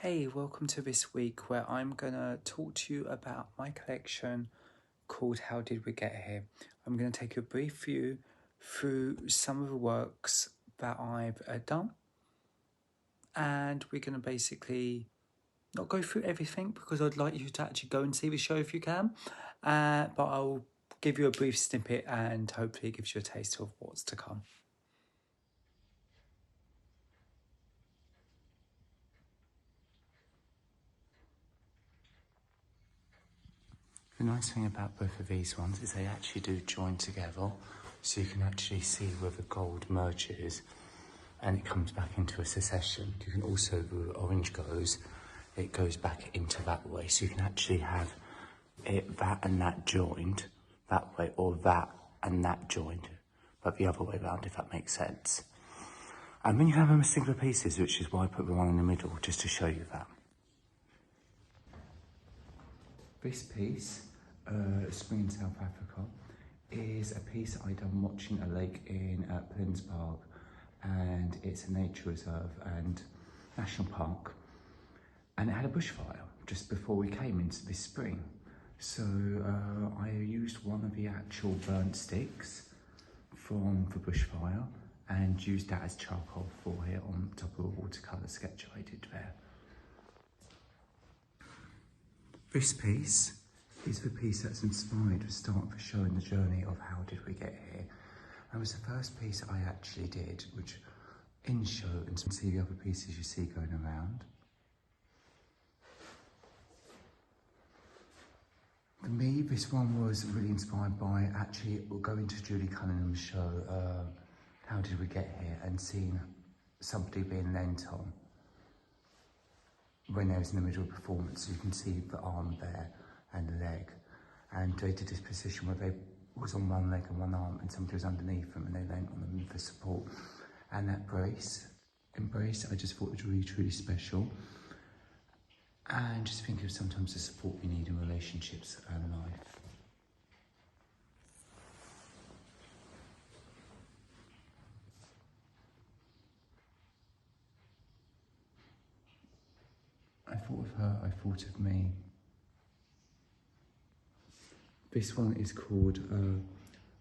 Hey, welcome to this week where I'm going to talk to you about my collection called How Did We Get Here? I'm going to take a brief view through some of the works that I've done, and we're going to basically not go through everything because I'd like you to actually go and see the show if you can, but I'll give you a brief snippet and hopefully it gives you a taste of what's to come. The nice thing about both of these ones is they actually do join together, so you can actually see where the gold merges and it comes back into a succession. You can also, where the orange goes, it goes back into that way, so you can actually have it, that and that joined that way, or that and that joined, but the other way around, if that makes sense. And then you have them as singular pieces, which is why I put the one in the middle, just to show you that. This piece, Spring in South Africa, is a piece I done watching a lake in Plins Park, and it's a nature reserve and national park, and it had a bushfire just before we came into this spring. So I used one of the actual burnt sticks from the bushfire and used that as charcoal for here on top of a watercolour sketch I did there. This piece is the piece that's inspired the start of the show and the journey of How Did We Get Here. And it was the first piece I actually did, which in show, and see the other pieces you see going around. For me, this one was really inspired by actually going to Julie Cunningham's show, How Did We Get Here, and seeing somebody being leant on when they was in the middle of performance. So you can see the arm there and the leg, and they did this position where they was on one leg and one arm and somebody was underneath them and they leant on them for support. And that embrace, I just thought was really, truly special. And just think of sometimes the support we need in relationships and life. I thought of her, I thought of me. This one is called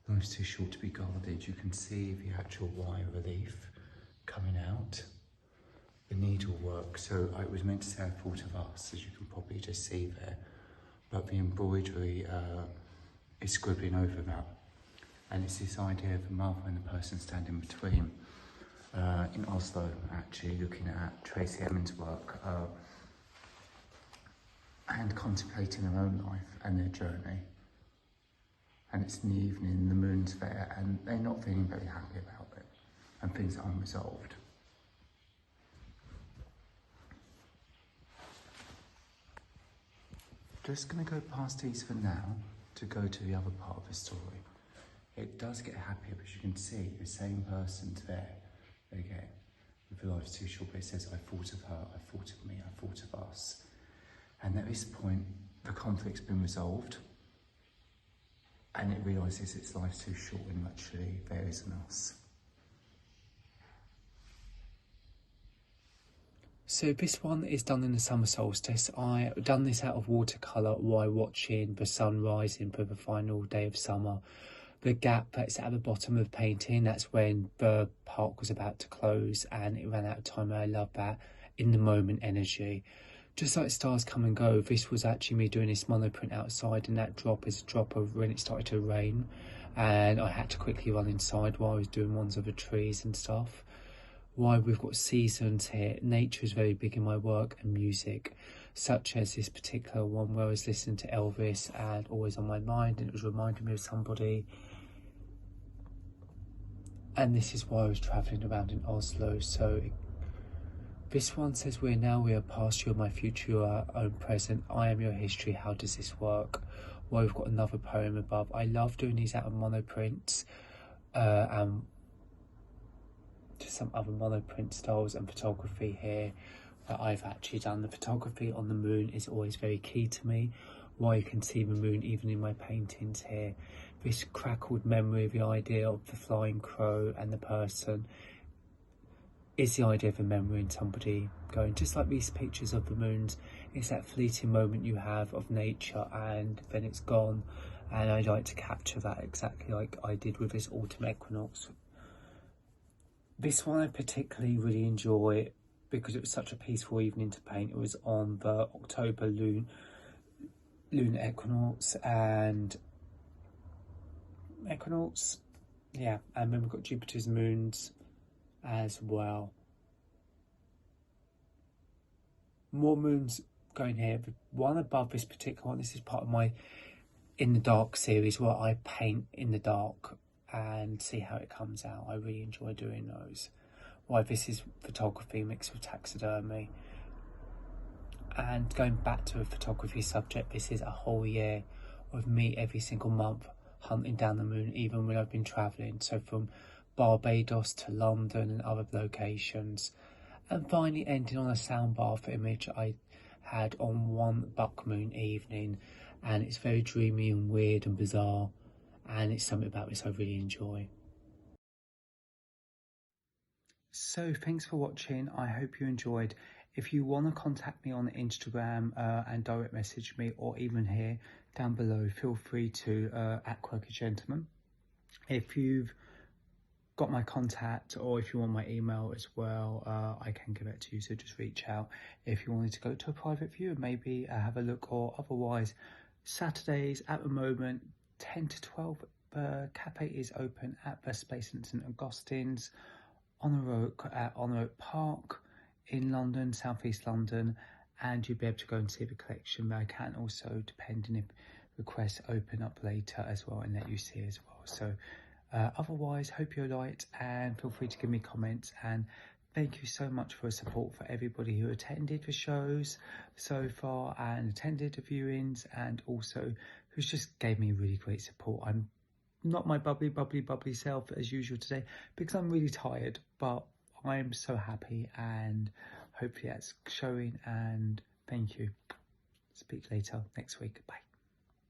Life's Too Short to Be Guarded. You can see the actual wire relief coming out, the needlework. So I was meant to say I thought of us, as you can probably just see there, but the embroidery is scribbling over that. And it's this idea of the mother and the person standing between in Oslo, actually looking at Tracy Emin's work and contemplating their own life and their journey. And it's in the evening, the moon's there, and they're not feeling very happy about it, and things are unresolved. Just going to go past these for now to go to the other part of the story. It does get happier, but you can see the same person's there again. With Life's Too Short, but it says, I thought of her, I thought of me, I thought of us. And at this point, the conflict's been resolved, and it realises its life's too short and actually there is an us. So this one is done in the summer solstice. I done this out of watercolour while watching the sun rising for the final day of summer. The gap that's at the bottom of the painting, that's when the park was about to close and it ran out of time. I love that in the moment energy. Just like stars come and go, this was actually me doing this monoprint outside, and that drop is a drop of when it started to rain, and I had to quickly run inside while I was doing ones of the trees and stuff. Why we've got seasons here, nature is very big in my work, and music, such as this particular one where I was listening to Elvis and Always on My Mind, and it was reminding me of somebody. And this is why I was travelling around in Oslo. So this one says, we are past, you're my future, you are own present, I am your history, how does this work? Well, we've got another poem above. I love doing these out of monoprints and just some other monoprint styles and photography here that I've actually done. The photography on the moon is always very key to me, why you can see the moon even in my paintings here. This crackled memory of the idea of the flying crow and the person is the idea of remembering somebody going, just like these pictures of the moons. It's that fleeting moment you have of nature and then it's gone. And I like to capture that exactly like I did with this autumn equinox. This one I particularly really enjoy because it was such a peaceful evening to paint. It was on the October lunar equinox and yeah, and then we've got Jupiter's moons as well. More moons going here. The one above this particular one, this is part of my In the Dark series where I paint in the dark and see how it comes out. I really enjoy doing those. Why, this is photography mixed with taxidermy. And going back to a photography subject, this is a whole year of me every single month hunting down the moon, even when I've been travelling. So from Barbados to London and other locations. And finally ending on a sound bath image I had on one buck moon evening. And it's very dreamy and weird and bizarre. And it's something about this I really enjoy. So thanks for watching. I hope you enjoyed. If you want to contact me on Instagram and direct message me, or even here down below, feel free to @QuirkyGentleman. If you've got my contact, or if you want my email as well, I can give it to you, so just reach out if you wanted to go to a private view and maybe have a look. Or otherwise, Saturdays at the moment 10 to 12 cafe is open at the Space in St Augustine's on the Oak Park in London, southeast London, and you'll be able to go and see the collection. But I can also, depending if requests, open up later as well and let you see as well. So otherwise, hope you liked, and feel free to give me comments. And thank you so much for the support for everybody who attended the shows so far and attended the viewings, and also who's just gave me really great support. I'm not my bubbly self as usual today because I'm really tired, but I'm so happy, and hopefully that's showing. And thank you. Speak later next week. Bye.